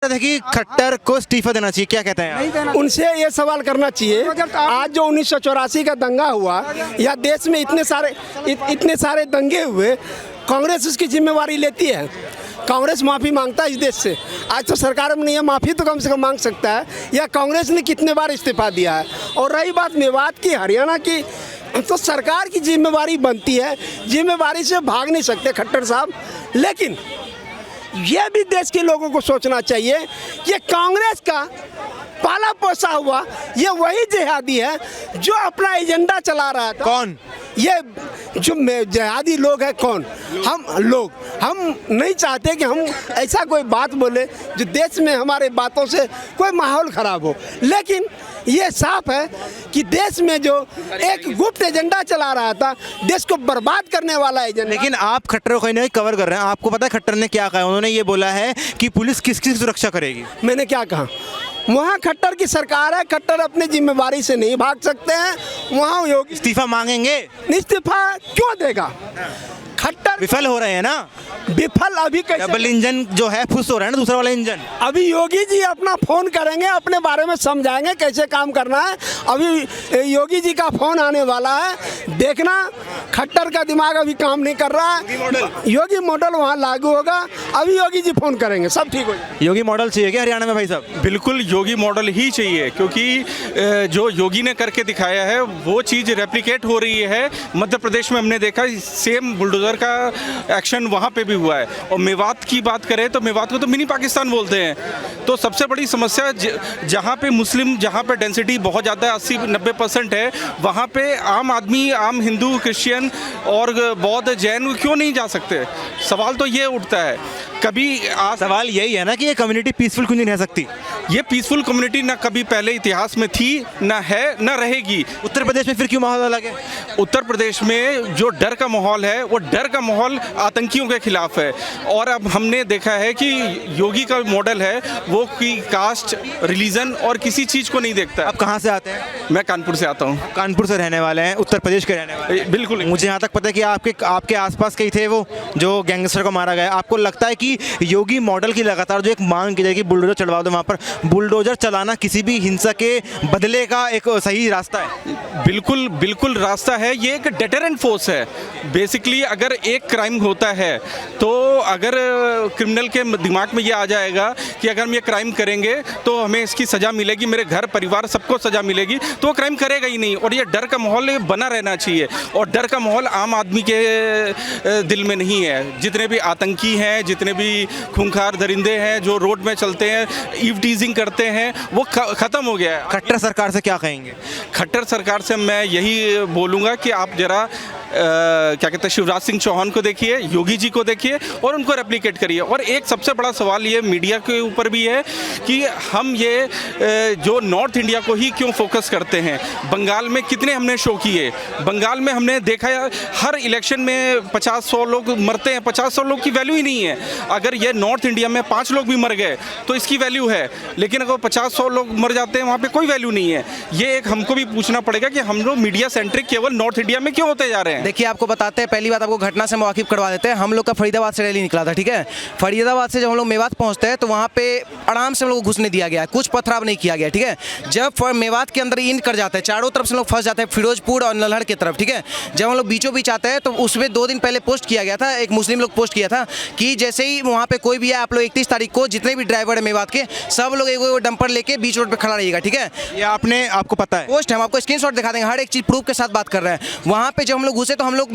कि खट्टर को इस्तीफा देना चाहिए, क्या कहते हैं आप? उनसे ये सवाल करना चाहिए, आज जो 1984 का दंगा हुआ या देश में इतने सारे दंगे हुए, कांग्रेस उसकी जिम्मेवारी लेती है? कांग्रेस माफ़ी मांगता है इस देश से? आज तो सरकार में नहीं है, माफ़ी तो कम से कम मांग सकता है। या कांग्रेस ने कितने बार इस्तीफा दिया है? और रही बात मेवात की, हरियाणा की, तो सरकार की जिम्मेवारी बनती है, जिम्मेवारी से भाग नहीं सकते खट्टर साहब। लेकिन यह भी देश के लोगों को सोचना चाहिए कि कांग्रेस का पाला पोसा हुआ ये वही जिहादी है जो अपना एजेंडा चला रहा था। कौन? ये जो जिहादी लोग हैं, कौन? हम नहीं चाहते कि हम ऐसा कोई बात बोले जो देश में हमारे बातों से कोई माहौल ख़राब हो, लेकिन ये साफ है कि देश में जो एक गुप्त एजेंडा चला रहा था, देश को बर्बाद करने वाला एजेंडा। लेकिन आप खट्टर को कहीं ना कहीं कवर कर रहे हैं। आपको पता है खट्टर ने क्या कहा? उन्होंने ये बोला है कि पुलिस किसकी सुरक्षा करेगी। मैंने क्या कहा? वहाँ खट्टर की सरकार है, खट्टर अपनी जिम्मेवारी से नहीं भाग सकते हैं। वहाँ योगी इस्तीफा मांगेंगे? इस्तीफा क्यों देगा? खट्टर विफल हो रहे हैं ना। विफल अभी कैसे? डबल इंजन जो है फुस हो रहा है ना, दूसरा वाला इंजन। अभी योगी जी अपना फोन करेंगे, अपने बारे में समझाएंगे कैसे काम करना है। अभी योगी जी का फोन आने वाला है, देखना। खट्टर का दिमाग अभी काम नहीं कर रहा है। योगी मॉडल वहाँ लागू होगा, अभी योगी जी फोन करेंगे, सब ठीक हो जाएगा। योगी मॉडल चाहिए क्या हरियाणा में भाई साहब? बिल्कुल योगी मॉडल ही चाहिए, क्योंकि जो योगी ने करके दिखाया है वो चीज़ रेप्लिकेट हो रही है। मध्य प्रदेश में हमने देखा सेम बुलडोजर का एक्शन वहाँ पे भी हुआ है। और मेवात की बात करें तो मेवात को तो मिनी पाकिस्तान बोलते हैं। तो सबसे बड़ी समस्या जहाँ पे मुस्लिम, जहाँ पे डेंसिटी बहुत ज़्यादा 80-90% है, वहाँ पे आम आदमी, आम हिंदू, क्रिश्चियन और बौद्ध, जैन क्यों नहीं जा सकते? सवाल तो ये उठता है। कभी सवाल यही है ना कि ये कम्युनिटी पीसफुल क्यों नहीं रह सकती? ये पीसफुल कम्युनिटी ना कभी पहले इतिहास में थी, ना है, ना रहेगी। उत्तर प्रदेश में फिर क्यों माहौल अलग है? उत्तर प्रदेश में जो डर का माहौल है, वो डर का माहौल आतंकियों के खिलाफ है। और अब हमने देखा है कि योगी का मॉडल है वो कि कास्ट, रिलीजन और किसी चीज़ को नहीं देखता। आप कहाँ से आते हैं? मैं कानपुर से आता हूँ। कानपुर से रहने वाले हैं, उत्तर प्रदेश के रहने वाले? बिल्कुल। मुझे यहाँ तक पता है कि आपके आसपास कई थे वो जो गैंगस्टर को मारा गया। आपको लगता है कि योगी मॉडल की लगातार जो एक मांग की जाएगी बुलडोजर चलवा दो, वहाँ पर बुलडोजर चलाना किसी भी हिंसा के बदले का एक सही रास्ता है? बिल्कुल बिल्कुल रास्ता है। ये एक डेटरेंट फोर्स है बेसिकली। अगर एक क्राइम होता है तो अगर क्रिमिनल के दिमाग में ये आ जाएगा कि अगर हम ये क्राइम करेंगे तो हमें इसकी सज़ा मिलेगी, मेरे घर परिवार सबको सज़ा मिलेगी, तो वो क्राइम करेगा ही नहीं। और ये डर का माहौल बना रहना चाहिए। और डर का माहौल आम आदमी के दिल में नहीं है। जितने भी आतंकी हैं, जितने भी खूंखार दरिंदे हैं जो रोड में चलते हैं, ईव टीजिंग करते हैं, वो ख़त्म हो गया है। खट्टर सरकार से क्या कहेंगे? खट्टर सरकार से मैं यही बोलूँगा कि आप जरा क्या कहते हैं, शिवराज सिंह चौहान को देखिए, योगी जी को देखिए और उनको रेप्लिकेट करिए। और एक सबसे बड़ा सवाल ये मीडिया के ऊपर भी है कि हम ये जो नॉर्थ इंडिया को ही क्यों फोकस करते हैं। बंगाल में कितने हमने शो किए, बंगाल में हमने देखा हर इलेक्शन में 50-100 लोग मरते हैं। 50-100 लोग की वैल्यू ही नहीं है। अगर ये नॉर्थ इंडिया में 5 लोग भी मर गए तो इसकी वैल्यू है, लेकिन अगर 50-100 लोग मर जाते हैं वहाँ पे कोई वैल्यू नहीं है। ये एक हमको भी पूछना पड़ेगा कि हम लोग मीडिया सेंट्रिक केवल नॉर्थ इंडिया में क्यों होते जा रहे हैं। देखिए, आपको बताते हैं, पहली बात आपको घटना से वाकिफ करवा देते हैं। हम लोग का फरीदाबाद से रैली निकला था, ठीक है। फरीदाबाद से जब हम लोग मेवात पहुंचते हैं तो वहाँ पे आराम से हम लोग को घुसने दिया गया है, कुछ पथराव नहीं किया गया, ठीक है। जब मेवात के अंदर इन कर जाते हैं, चारों तरफ से लोग फंस जाते हैं, फिरोजपुर और नल्हड़ की तरफ, ठीक है। जब हम लोग बीचों बीच आते हैं तो उसमें 2 दिन पहले पोस्ट किया गया था, एक मुस्लिम लोग पोस्ट किया था कि जैसे ही वहाँ पे कोई भी है, आप लोग 31 तारीख को जितने भी ड्राइवर है मेवात के, सब लोग एक डंपर लेके बीच रोड पर खड़ा रहिएगा, ठीक है। ये आपको पता है? पोस्ट है, हम आपको स्क्रीनशॉट दिखा देंगे, हर एक चीज़ प्रूफ के साथ बात कर रहे हैं। वहाँ पे जब हम लोग घुसे तो हम लोग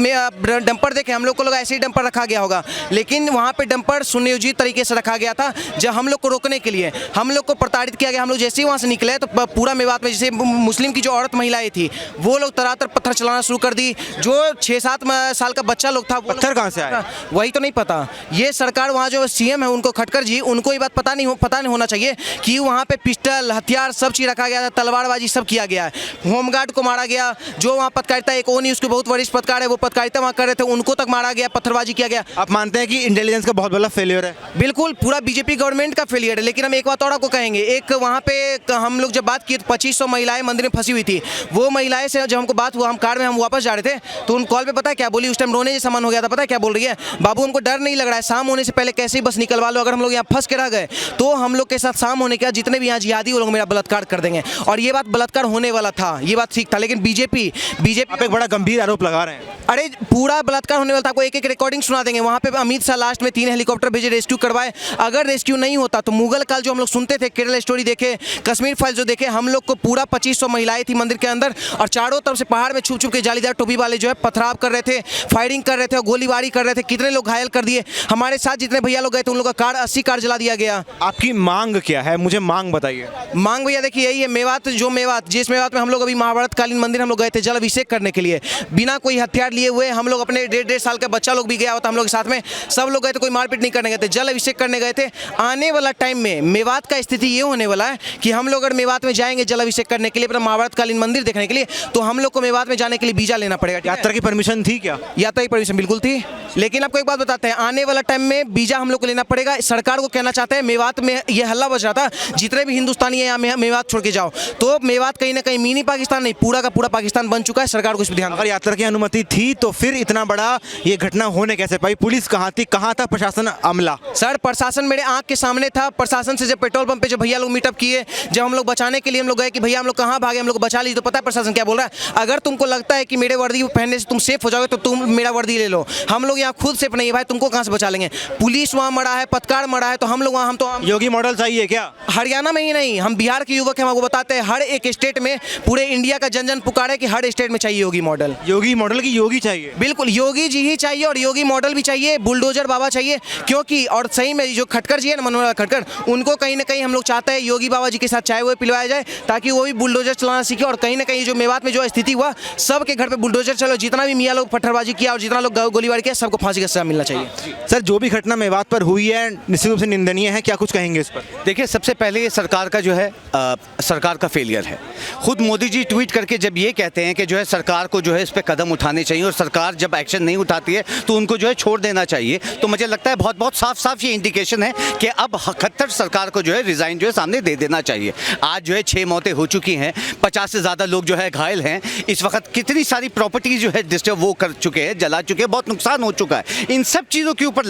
डंपर देखे, हम लोग को लगा ऐसे ही डंपर रखा गया होगा, लेकिन वहाँ पे डंपर सुनियोजित तरीके से रखा गया था जब हम लोग को रोकने के लिए। हम लोग को प्रताड़ित किया गया। हम लोग जैसे ही वहाँ से निकले तो पूरा मेवात में जैसे मुस्लिम की जो औरत महिलाएं थी वो लोग तरातर पत्थर चलाना शुरू कर दी। जो 6-7 साल का बच्चा लोग था, पत्थर कहाँ से आया वही तो नहीं पता। ये सरकार, वहाँ जो सीएम है उनको, खटकर जी, उनको ये बात पता नहीं होना चाहिए कि वहाँ पे पिस्टल, हथियार सब चीज़ रखा गया था, तलवारबाजी सब किया गया है। होमगार्ड को मारा गया। जो वहाँ पत्रकारिता एक ओनी, उसके बहुत वरिष्ठ पत्रकार है वो पत्रकारिता वहाँ कर रहे थे, उनको तक मारा गया, पत्थरबाजी किया गया। आप मानते हैं कि इंटेलिजेंस का बहुत बड़ा फेलियर है? बिल्कुल पूरा बीजेपी गवर्नमेंट का फेलियर है। लेकिन हम एक बात और आपको कहेंगे, एक वहाँ पे हम लोग जब बात किए तो 2500 महिलाएं मंदिर में फंसी हुई थी। वो महिलाएं से जब हमको बात हुआ, हम कार में हम वापस जा रहे थे तो उन कॉल पे पता है क्या बोली? उस टाइम रोने जैसा मन हो गया था। पता है क्या बोल रही है? बाबू हमको डर नहीं लग रहा है, शाम होने से पहले कैसे ही बस निकलवा लो, अगर हम लोग यहाँ फंस के रह गए तो हम लोग के साथ शाम होने के बाद जितने भी यहाँ जिहादी वो लोग मेरा बलात्कार कर देंगे। और ये बात बलात्कार होने वाला था, ये बात ठीक था। लेकिन बीजेपी आप एक बड़ा गंभीर आरोप लगा रहे हैं। अरे पूरा बलात्कार होने वाला था, आपको एक एक रिकॉर्डिंग सुना देंगे। वहाँ पे अमित शाह लास्ट में 3 हेलीकॉप्टर भेजे, रेस्क्यू करवाए। अगर रेस्क्यू नहीं होता तो मुगल काल जो हम लोग सुनते थे, केरल स्टोरी देखे, कश्मीर फाइल जो देखे, हम लोग को पूरा 2500 महिलाएं थी मंदिर के अंदर और चारों तरफ से पहाड़ में छुप छुप के जालीदार टोपी वाले जो है पथराव कर रहे थे, फायरिंग कर रहे थे और गोलीबारी कर रहे थे। कितने लोग घायल कर दिए। हमारे साथ जितने भैया लोग गए थे उन लोगों का कार 80 कार जला दिया गया। आपकी मांग क्या है? मुझे मांग बताइए। मांग भैया देखिए यही है, मेवात जिस मेवात में हम लोग अभी महाभारत कालीन मंदिर हम लोग गए थे जल अभिषेक करने के लिए, बिना कोई हथियार लिए हुए। हम लोग अपने 1.5 साल का बच्चा लोग भी गया होता हम लोग के साथ में, सब लोग गए थे, कोई मारपीट नहीं करने गए थे, जल अभिषेक करने गए थे। आने वाला टाइम में मेवात का स्थिति ये होने वाला है कि हम लोग अगर मेवात में जाएंगे जल अभिषेक करने के लिए, अपना महाभारत कालीन मंदिर देखने के लिए, तो हम लोग को मेवात में जाने के लिए वीजा लेना पड़ेगा। यात्रा की परमिशन थी क्या? यात्रा की परमिशन बिल्कुल थी, लेकिन आपको एक बात बताते हैं, आने वाला टाइम में वीजा हम लोग को लेना पड़ेगा। सरकार को कहना चाहते हैं, मेवात में ये हल्ला बज रहा था जितने भी हिंदुस्तानी है यहाँ मेवात छोड़ के जाओ, तो मेवात कहीं ना कहीं मिनी पाकिस्तान नहीं, पूरा का पूरा पाकिस्तान बन चुका है। सरकार को इस पर ध्यान। अगर यात्रा की अनुमति थी तो फिर इतना बड़ा ये घटना होने कैसे पाई? पुलिस कहाँ थी, कहाँ था प्रशासन अमला? सर प्रशासन मेरे आंख के सामने था। प्रशासन से जब पेट्रोल पंप पे जब भैया लोग मीटअप किए, जब हम लोग बचाने के लिए हम लोग गए कि भैया हम लोग कहाँ भागे, हम लोग बचा लीजिए, तो पता है प्रशासन क्या बोल रहा है? अगर तुमको लगता है कि मेरे वर्दी पहनने से तुम सेफ हो जाओगे तो तुम मेरा वर्दी ले लो, हम लोग यहाँ खुद सेफ नहीं है भाई, तुमको कहाँ से बचा लेंगे? पुलिस वहाँ मरा है, पत्रकार मरा है, तो हम लोग वहाँ योगी मॉडल चाहिए क्या? हरियाणा में ही नहीं, हम बिहार के युवक हैं, हम आपको बताते हैं हर एक स्टेट में, पूरे इंडिया का जन जन पुकारे कि हर स्टेट में चाहिए योगी मॉडल। योगी मॉडल की योगी चाहिए? बिल्कुल योगी जी ही चाहिए और योगी मॉडल भी चाहिए, बुलडोजर बाबा चाहिए। क्योंकि और सही में जो खटकर जी है ना, मनोहर खटकर, उनको कहीं ना कहीं हम लोग चाहते हैं योगी बाबा जी के साथ चाय वो पिलवाया जाए ताकि वो भी बुलडोजर चलाना सीखे। और कहीं ना कहीं जो मेवात में जो स्थिति हुआ, सबके घर पे बुलडोजर चलो, जितना भी मियाँ लोग पत्थरबाजी किया और जितना लोग गोलीबारी किया, सबको फांसी का सजा मिलना चाहिए। सर जो भी घटना मेवात पर हुई है निश्चित रूप से निंदनीय है, क्या कुछ कहेंगे इस पर? देखिए सबसे पहले ये सरकार का जो है सरकार का फेलियर है। खुद मोदी जी ट्वीट करके जब ये कहते हैं कि जो है सरकार को जो है इस पे कदम उठाने चाहिए और सरकार जब एक्शन नहीं उठाती है तो उनको जो है छोड़ देना चाहिए, तो मुझे लगता है बहुत साफ साफ ये इंडिकेशन है कि अब खट्टर सरकार को जो है रिज़ाइन जो है सामने दे देना चाहिए। आज जो है 6 मौतें हो चुकी हैं, 50 से ज़्यादा लोग जो है घायल हैं, इस वक्त कितनी सारी प्रॉपर्टी जो है डिस्टर्ब वो कर चुके हैं, जला चुके हैं, बहुत नुकसान हो चुका है। इन सब चीज़ों के ऊपर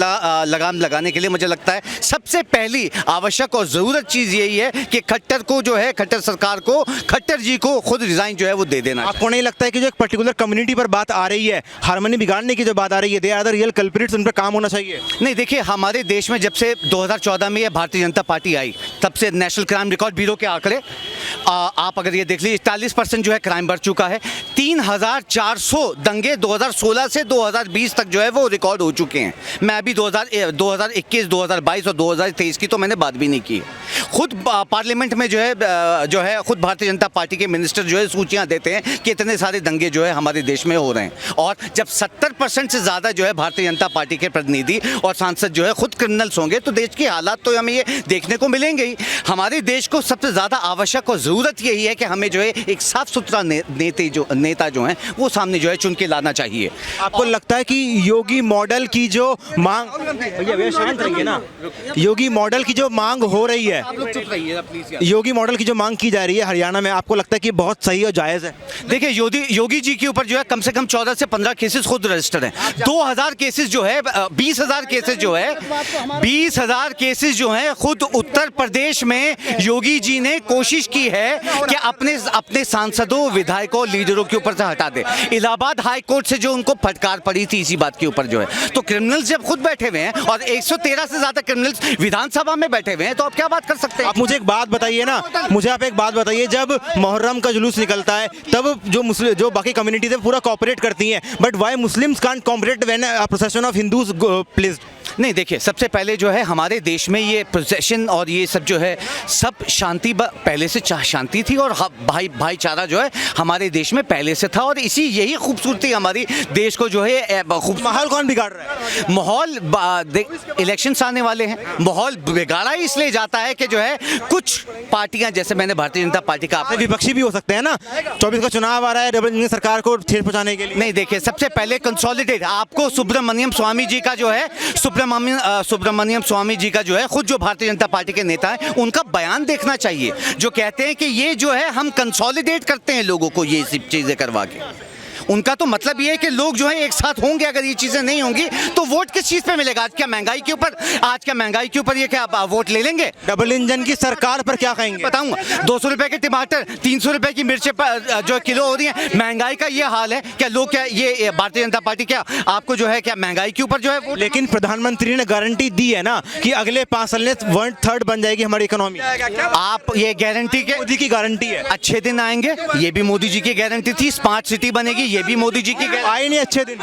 लगाम लगाने के लिए मुझे लगता है सबसे पहली आवश्यक और ज़रूरत चीज़ यही है कि खट्टर को जो है, खट्टर सरकार को, खट्टर जी को खुद रिज़ाइन जो है वो दे देना। आपको नहीं लगता है कि जो एक पर्टिकुलर कम्युनिटी पर बात आ रही है, हार्मनी बिगाड़ने की जो बात आ रही है, they are the real culprits, उन पर काम होना चाहिए? नहीं देखिए, हमारे देश में जब से 2014 में ये भारतीय जनता पार्टी आई, तब से नेशनल क्राइम रिकॉर्ड ब्यूरो के आंकड़े आप अगर ये देख लीजिए, 41% जो है क्राइम बढ़ चुका है। 3400 दंगे 2016 से 2020 तक जो है वो रिकॉर्ड हो चुके हैं। मैं अभी 2021, 2022 और 2023 की तो मैंने बात भी नहीं की। खुद पार्लियामेंट में जो है खुद भारतीय जनता पार्टी के मिनिस्टर जो है सूचियां देते हैं कि इतने सारे दंगे जो है हमारे देश में हो रहे हैं। और जब 70% से ज़्यादा जो है भारतीय जनता पार्टी के प्रतिनिधि और सांसद जो है खुद क्रिमिनल्स होंगे तो देश की हालात तो हमें ये देखने को मिलेंगे ही। हमारे देश को सबसे ज़्यादा आवश्यक और ज़रूरत यही है कि हमें जो है एक साफ सुथरा नेता जो है वो सामने जो है चुन के लाना चाहिए। आपको लगता है कि योगी मॉडल की जो मांग, भैया शांत रहिए ना, योगी मॉडल की जो मांग हो रही है, योगी मॉडल की जो मांग की जा रही है हरियाणा में, आपको लगता है कि बहुत सही और जायज़ है? देखिए योगी जी के ऊपर जो है कम से कम 14 से 15 केसेस खुद रजिस्टर्ड हैं। 2000 केसेस जो है 20,000 केसेस जो है 20,000 केसेस जो हैं खुद उत्तर प्रदेश में योगी जी ने कोशिश की है कि अपने सांसदों, विधायकों, लीडरों के ऊपर से हटा दे। इलाहाबाद हाई कोर्ट से जो उनको फटकार पड़ी थी इसी बात के ऊपर जो है, तो क्रिमिनल्स जब खुद बैठे हुए हैं और 113 से ज्यादा क्रिमिनल्स विधानसभा में बैठे हुए हैं तो आप क्या बात कर सकते हैं? आप मुझे एक बात बताइए ना, मुझे आप एक बात बताइए, जब मुहर्रम का जुलूस निकलता है तब जो बाकी कम्युनिटीज है पूरा कोऑपरेट करती हैं, but why Muslims can't cooperate when a procession of Hindus pleased? नहीं देखिए, सबसे पहले जो है हमारे देश में ये प्रोसेशन और ये सब जो है सब शांति पहले से शांति थी और भाईचारा जो है हमारे देश में पहले से था, और यही खूबसूरती हमारी देश को जो है माहौल कौन बिगाड़ रहा है? माहौल इलेक्शंस आने वाले हैं, माहौल बिगाड़ा ही इसलिए जाता है कि जो है कुछ पार्टियां, जैसे मैंने भारतीय जनता पार्टी का आप विपक्षी भी हो सकते हैं ना, 24 का चुनाव आ रहा है डबल इंजन सरकार को ठेस पहुंचाने के लिए। नहीं, देखिए, सबसे पहले कंसोलिडेट आपको सुब्रमण्यम स्वामी जी का जो है सुब्रमण्यम स्वामी जी का जो है खुद जो भारतीय जनता पार्टी के नेता है उनका बयान देखना चाहिए, जो कहते हैं कि ये जो है हम कंसोलिडेट करते हैं लोगों को ये सब चीजें करवा के। उनका तो मतलब ये है कि लोग जो है एक साथ होंगे, अगर ये चीजें नहीं होंगी तो वोट किस चीज पे मिलेगा? आज क्या महंगाई के ऊपर ये क्या वोट ले लेंगे? डबल इंजन की सरकार पर क्या कहेंगे? बताऊंगा, 200 रुपए के टमाटर, 300 रुपए की मिर्चें जो किलो हो रही है, महंगाई का ये हाल है। क्या लोग, क्या ये भारतीय जनता पार्टी क्या आपको जो है क्या महंगाई के ऊपर जो है? लेकिन प्रधानमंत्री ने गारंटी दी है ना कि अगले 5 साल में 1/3 बन जाएगी हमारी इकोनॉमी। आप ये गारंटी के, मोदी की गारंटी है। अच्छे दिन आएंगे, ये भी मोदी जी की गारंटी थी। स्मार्ट सिटी बनेगी, ये भी मोदी जी की आए नहीं अच्छे दिन।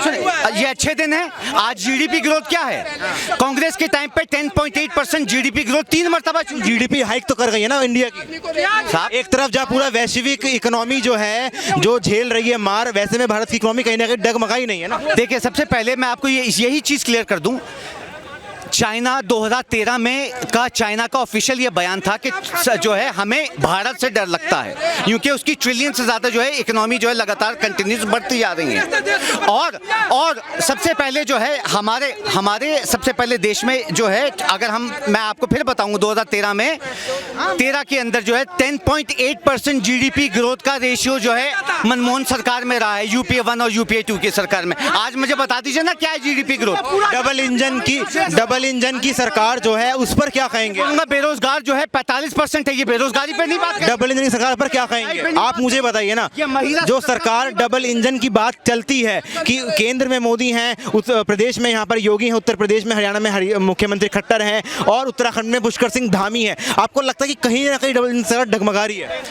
ये अच्छे दिन है। आज जीडीपी ग्रोथ क्या है? कांग्रेस के टाइम पे 10.8% जीडीपी ग्रोथ 3 मरतबा। जीडीपी हाइक तो कर गई है ना इंडिया की साहब। एक तरफ जहाँ पूरा वैश्विक इकोनॉमी जो है जो झेल रही है मार, वैसे में भारत की इकोनॉमी कहीं ना कहीं डगमगाई नहीं है ना। देखिए, सबसे पहले मैं आपको यही चीज क्लियर कर दूं, चाइना 2013 में चाइना का ऑफिशियल ये बयान था कि जो है हमें भारत से डर लगता है, क्योंकि उसकी ट्रिलियन से ज़्यादा जो है इकोनॉमी जो है लगातार कंटिन्यूस बढ़ती जा रही है। और सबसे पहले जो है हमारे सबसे पहले देश में जो है, अगर मैं आपको फिर बताऊंगा, 2013 के अंदर जो है 10.8% जीडीपी ग्रोथ का रेशियो जो है मनमोहन सरकार में रहा है, यूपीए 1 और यूपीए 2 की सरकार में। आज मुझे बता दीजिए ना क्या है जीडीपी ग्रोथ? डबल इंजन की सरकार जो है उस पर क्या कहेंगे? बेरोजगार जो है 45% है, ये बेरोजगारी पे नहीं बात। डबल इंजन की सरकार पर क्या कहेंगे आप? मुझे बताइए ना, जो सरकार डबल इंजन की बात चलती है कि केंद्र में मोदी हैं, उत्तर प्रदेश में यहाँ पर योगी हैं, उत्तर प्रदेश में हरियाणा में मुख्यमंत्री खट्टर हैं और उत्तराखंड में पुष्कर सिंह धामी है, आपको लगता है कि कहीं ना कहीं डबल इंजन सरकार डगमगा रही है?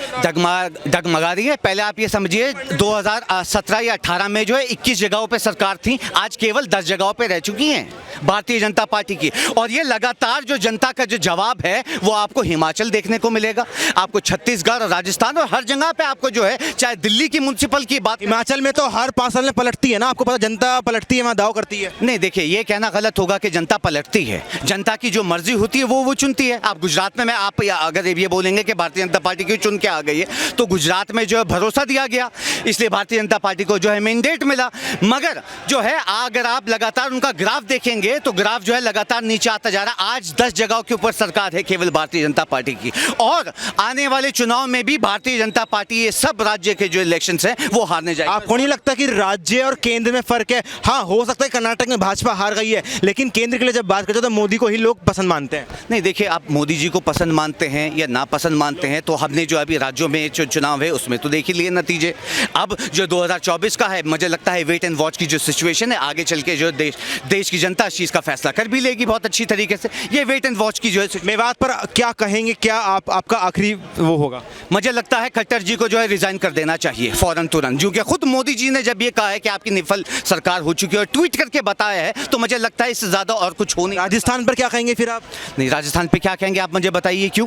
डगमगा रही है। पहले आप ये समझिए 2017 या 18 में जो है 21 जगहों पे सरकार थी, आज केवल 10 जगहों पे रह चुकी हैं भारतीय जनता पार्टी की। और ये लगातार जो जनता का जो जवाब है वो आपको हिमाचल देखने को मिलेगा, आपको छत्तीसगढ़, राजस्थान और हर जगह पे आपको जो है, चाहे दिल्ली की म्युनिसिपल की बात। हिमाचल में तो हर 5 साल में पलटती है ना, आपको पता, जनता पलटती है, वहाँ दाव करती है। नहीं, देखिए, ये कहना गलत होगा कि जनता पलटती है। जनता की जो मर्जी होती है वो चुनती है। आप गुजरात में आप अगर ये बोलेंगे कि भारतीय जनता पार्टी की चुन के आ गई है, तो गुजरात में जो है भरोसा दिया गया, इसलिए भारतीय जनता पार्टी को जो है मैंडेट मिला। मगर जो है अगर आप लगातार उनका ग्राफ देखेंगे तो ग्राफ जो है लगातार नीचे आता जा रहा। आज 10 जगहों के ऊपर सरकार है केवल भारतीय जनता पार्टी की, और आने वाले चुनाव में भी भारतीय जनता पार्टी ये सब राज्य के जो इलेक्शंस हैं वो हारने जाएगी। आपको नहीं लगता कि राज्य और केंद्र में फर्क है? हाँ, हो सकता है कर्नाटक में भाजपा हार गई है, लेकिन केंद्र के लिए जब बात करते हैं तो मोदी को ही लोग पसंद मानते हैं। नहीं, देखिए, आप मोदी जी को पसंद मानते हैं या ना पसंद मानते हैं, तो हमने जो अभी राज्यों में जो चुनाव है उसमें तो देख ही लिए नतीजे। अब जो 2024 का है, मुझे लगता है वेट एंड वॉच की जो सिचुएशन है, आगे चल के जो देश की जनता इस चीज़ का फैसला कर भी लेगी बहुत अच्छी तरीके से। ये वेट एंड वॉच की जो है। मेवात पर क्या कहेंगे, क्या आपका आखिरी वो होगा? मुझे लगता है खट्टर जी को जो है रिजाइन कर देना चाहिए फौरन तुरंत, क्योंकि खुद मोदी जी ने जब ये कहा है कि आपकी निफल सरकार हो चुकी है और ट्वीट करके बताया है, तो मुझे लगता है इससे ज्यादा और कुछ हो नहीं। राजस्थान पर क्या कहेंगे फिर आप? नहीं, राजस्थान पे क्या कहेंगे आप मुझे बताइए, क्यों?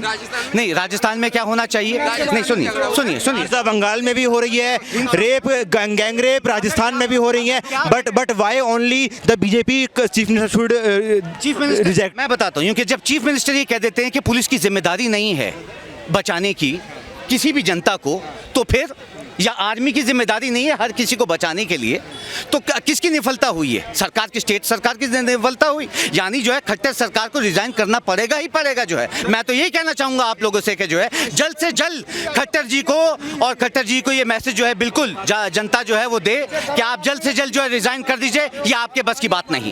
नहीं, राजस्थान में क्या होना चाहिए? नहीं, सुनिए, बंगाल में भी हो रही है रेप, गैंग रेप, राजस्थान में भी हो रही है, but why only the BJP chief minister should reject? मैं बताता हूँ, क्योंकि जब चीफ मिनिस्टर ये कह देते हैं कि पुलिस की जिम्मेदारी नहीं है बचाने की किसी भी जनता को, तो फिर या आर्मी की जिम्मेदारी नहीं है हर किसी को बचाने के लिए, तो किसकी निफलता हुई है? सरकार की, स्टेट सरकार की निफलता हुई। यानी जो है खट्टर सरकार को रिजाइन करना पड़ेगा ही पड़ेगा। जो है मैं तो यही कहना चाहूंगा आप लोगों से कि जो है जल्द से जल्द खट्टर जी को ये मैसेज जो है बिल्कुल जनता जो है वो दे कि आप जल्द से जल्द जो है रिजाइन कर दीजिए, ये आपके बस की बात नहीं।